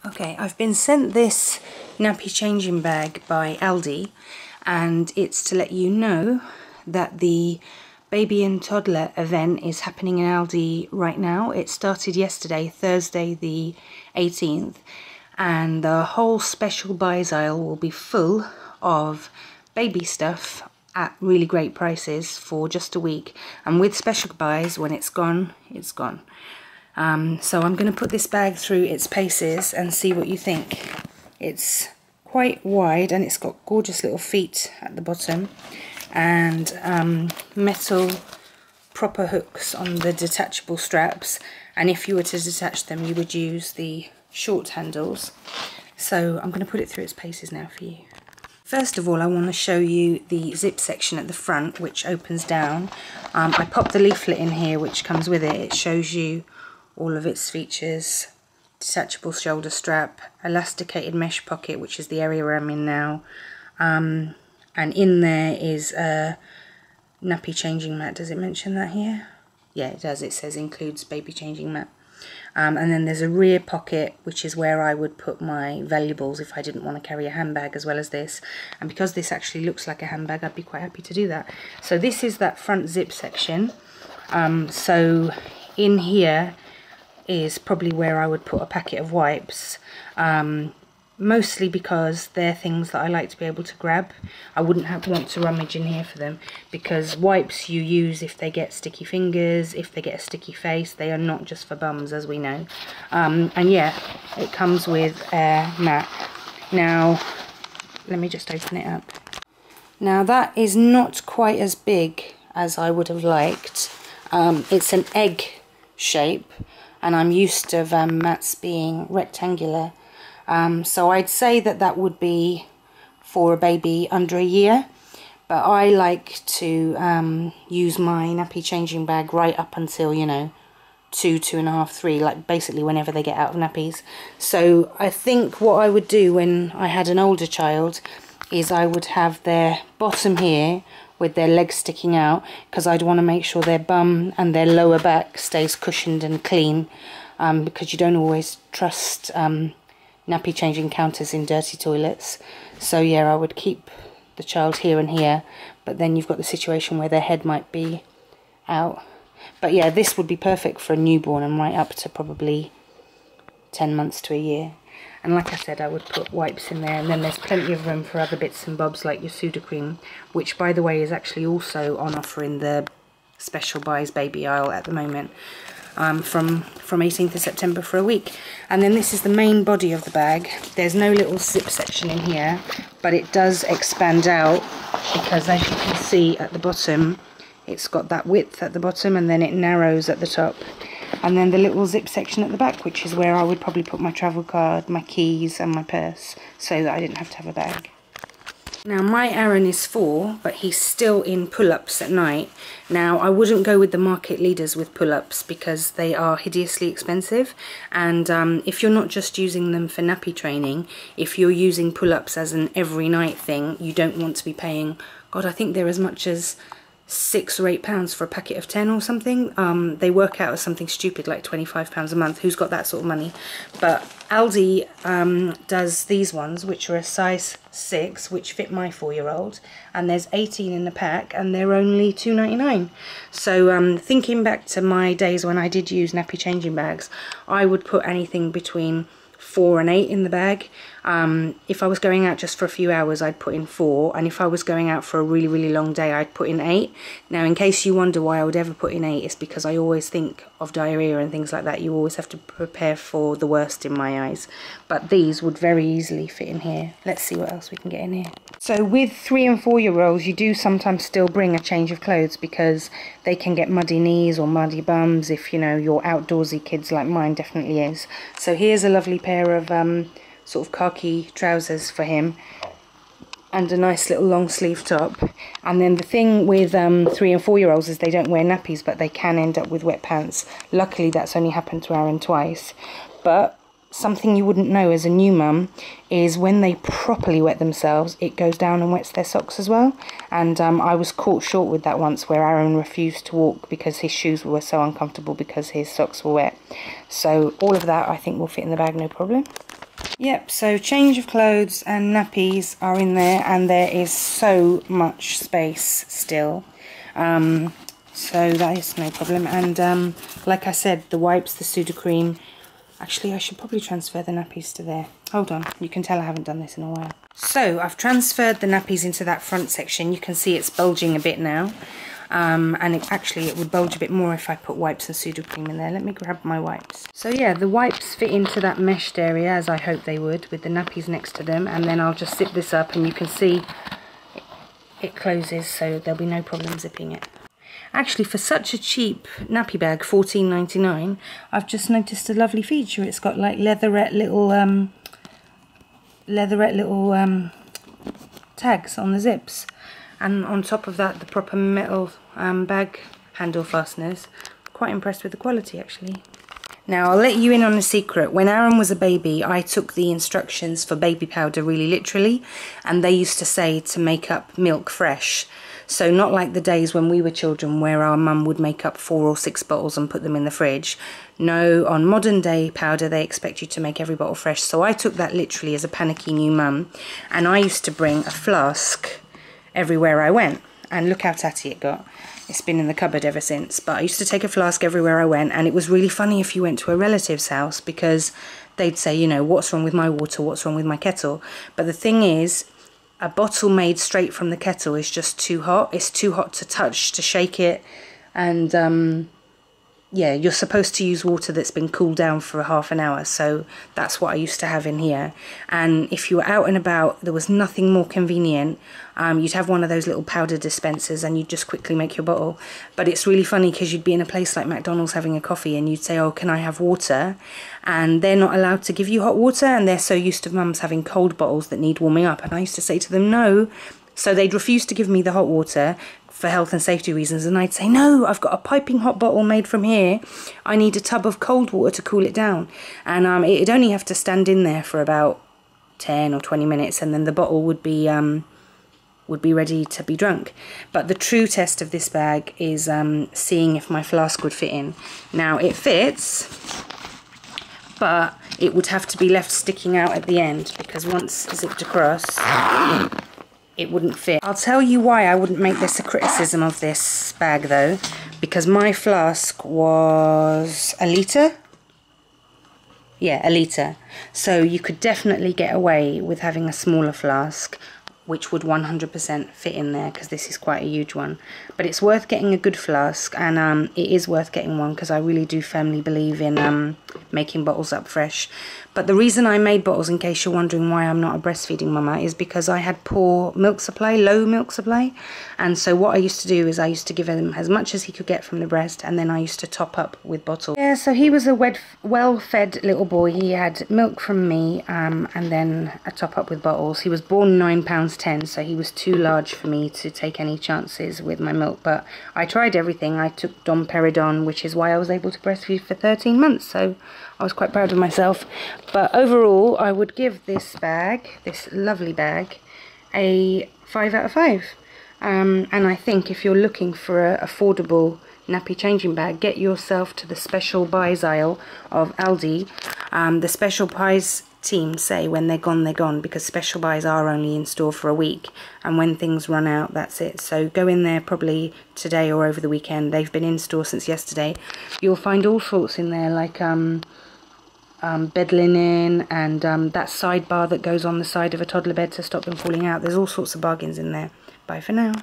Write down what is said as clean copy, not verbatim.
Okay, I've been sent this Nappy Changing Bag by Aldi, and it's to let you know that the baby and toddler event is happening in Aldi right now. It started yesterday, Thursday the 18th, and the whole special buys aisle will be full of baby stuff at really great prices for just a week. And with special buys, when it's gone, it's gone. So I'm going to put this bag through its paces and see what you think. It's quite wide and it's got gorgeous little feet at the bottom, and metal proper hooks on the detachable straps, and if you were to detach them you would use the short handles. So I'm going to put it through its paces now for you. First of all, I want to show you the zip section at the front, which opens down. I popped the leaflet in here which comes with it. It shows you all of its features: detachable shoulder strap, elasticated mesh pocket, which is the area I'm in now, and in there is a nappy changing mat. Does it mention that here? Yeah, it does. It says includes baby changing mat. And then there's a rear pocket, which is where I would put my valuables if I didn't want to carry a handbag as well as this. And because this actually looks like a handbag, I'd be quite happy to do that. So this is that front zip section. So in here is probably where I would put a packet of wipes, mostly because they're things that I like to be able to grab. I wouldn't want to rummage in here for them, because wipes you use if they get sticky fingers, if they get a sticky face. They are not just for bums, as we know. And yeah, it comes with a mat. Now let me just open it up. Now that is not quite as big as I would have liked. It's an egg shape, and I'm used to mats being rectangular. So I'd say that that would be for a baby under a year, but I like to use my nappy changing bag right up until, you know, 2, 2.5, 3, like basically whenever they get out of nappies. So I think what I would do when I had an older child is I would have their bottom here with their legs sticking out, because I'd want to make sure their bum and their lower back stays cushioned and clean, because you don't always trust nappy changing counters in dirty toilets. So yeah, I would keep the child here and here, but then you've got the situation where their head might be out. But yeah, this would be perfect for a newborn and right up to probably 10 months to a year. And like I said, I would put wipes in there, and then there's plenty of room for other bits and bobs like your Sudocrem, which by the way is actually also on offer in the special buys baby aisle at the moment, from 18th of September for a week. And then this is the main body of the bag. There's no little zip section in here, but it does expand out, because as you can see at the bottom, it's got that width at the bottom and then it narrows at the top. And then the little zip section at the back, which is where I would probably put my travel card, my keys and my purse, so that I didn't have to have a bag. Now my Aaron is 4, but he's still in pull-ups at night. Now I wouldn't go with the market leaders with pull-ups, because they are hideously expensive, and if you're not just using them for nappy training, if you're using pull-ups as an every night thing, you don't want to be paying, God, I think they're as much as £6 or £8 for a packet of 10 or something. They work out as something stupid like £25 a month. Who's got that sort of money? But Aldi does these ones, which are a size 6, which fit my 4-year-old, and there's 18 in the pack, and they're only £2.99. So thinking back to my days when I did use nappy changing bags, I would put anything between 4 and 8 in the bag. If I was going out just for a few hours, I'd put in 4, and if I was going out for a really, really long day, I'd put in 8. Now, in case you wonder why I would ever put in 8, it's because I always think of diarrhea and things like that. You always have to prepare for the worst in my eyes. But these would very easily fit in here. Let's see what else we can get in here. So with 3 and 4-year-olds, you do sometimes still bring a change of clothes, because they can get muddy knees or muddy bums if, you know, you're outdoorsy kids like mine definitely is. So here's a lovely pair of sort of khaki trousers for him, and a nice little long sleeve top. And then the thing with 3 and 4-year-olds is they don't wear nappies, but they can end up with wet pants. Luckily that's only happened to Aaron twice. But something you wouldn't know as a new mum is when they properly wet themselves, it goes down and wets their socks as well. And I was caught short with that once, where Aaron refused to walk because his shoes were so uncomfortable because his socks were wet. So all of that I think will fit in the bag no problem. Yep, so change of clothes and nappies are in there, and there is so much space still. So that is no problem. And like I said, the wipes, the Sudocrem. Actually, I should probably transfer the nappies to there. Hold on, you can tell I haven't done this in a while. So I've transferred the nappies into that front section. You can see it's bulging a bit now. And it would bulge a bit more if I put wipes and Sudocrem in there. Let me grab my wipes. So yeah, the wipes fit into that meshed area, as I hope they would, with the nappies next to them. And then I'll just zip this up, and you can see it closes, so there'll be no problem zipping it. Actually, for such a cheap nappy bag, $14.99, I've just noticed a lovely feature. It's got like leatherette little tags on the zips, and on top of that the proper metal bag handle fasteners. Quite impressed with the quality, actually. Now I'll let you in on a secret. When Aaron was a baby, I took the instructions for baby powder really literally, and they used to say to make up milk fresh. So not like the days when we were children where our mum would make up 4 or 6 bottles and put them in the fridge. No, on modern day powder they expect you to make every bottle fresh. So I took that literally as a panicky new mum, and I used to bring a flask everywhere I went. And look how tatty it got. It's been in the cupboard ever since. But I used to take a flask everywhere I went, and it was really funny if you went to a relative's house, because they'd say, you know, what's wrong with my water, what's wrong with my kettle? But the thing is, a bottle made straight from the kettle is just too hot. It's too hot to touch, to shake it. And yeah, you're supposed to use water that's been cooled down for half an hour. So that's what I used to have in here. And if you were out and about, there was nothing more convenient. You'd have one of those little powder dispensers, and you'd just quickly make your bottle. But it's really funny because you'd be in a place like McDonald's having a coffee, and you'd say, oh, can I have water? And they're not allowed to give you hot water, and they're so used to mums having cold bottles that need warming up. And I used to say to them, no. So they'd refuse to give me the hot water for health and safety reasons, and I'd say, no, I've got a piping hot bottle made from here. I need a tub of cold water to cool it down. And it'd only have to stand in there for about 10 or 20 minutes, and then the bottle would be ready to be drunk. But the true test of this bag is seeing if my flask would fit in. Now it fits, but it would have to be left sticking out at the end, because once zipped across, it wouldn't fit. I'll tell you why I wouldn't make this a criticism of this bag though, because my flask was a litre. Yeah, a litre. So you could definitely get away with having a smaller flask, which would 100% fit in there, because this is quite a huge one. But it's worth getting a good flask, and it is worth getting one, because I really do firmly believe in making bottles up fresh. But the reason I made bottles, in case you're wondering why I'm not a breastfeeding mama, is because I had poor milk supply, low milk supply. And so what I used to do is I used to give him as much as he could get from the breast, and then I used to top up with bottles. Yeah, so he was a well-fed little boy. He had milk from me, and then a top up with bottles. He was born £9.10, so he was too large for me to take any chances with my milk. But I tried everything. I took domperidone, which is why I was able to breastfeed for 13 months. So I was quite proud of myself. But overall, I would give this bag, this lovely bag, a 5 out of 5. And I think if you're looking for an affordable nappy changing bag, get yourself to the special buys aisle of Aldi. The special buys team say when they're gone, because special buys are only in store for a week, and when things run out, that's it. So go in there probably today or over the weekend. They've been in store since yesterday. You'll find all sorts in there, like bed linen, and that sidebar that goes on the side of a toddler bed to stop them falling out. There's all sorts of bargains in there. Bye for now.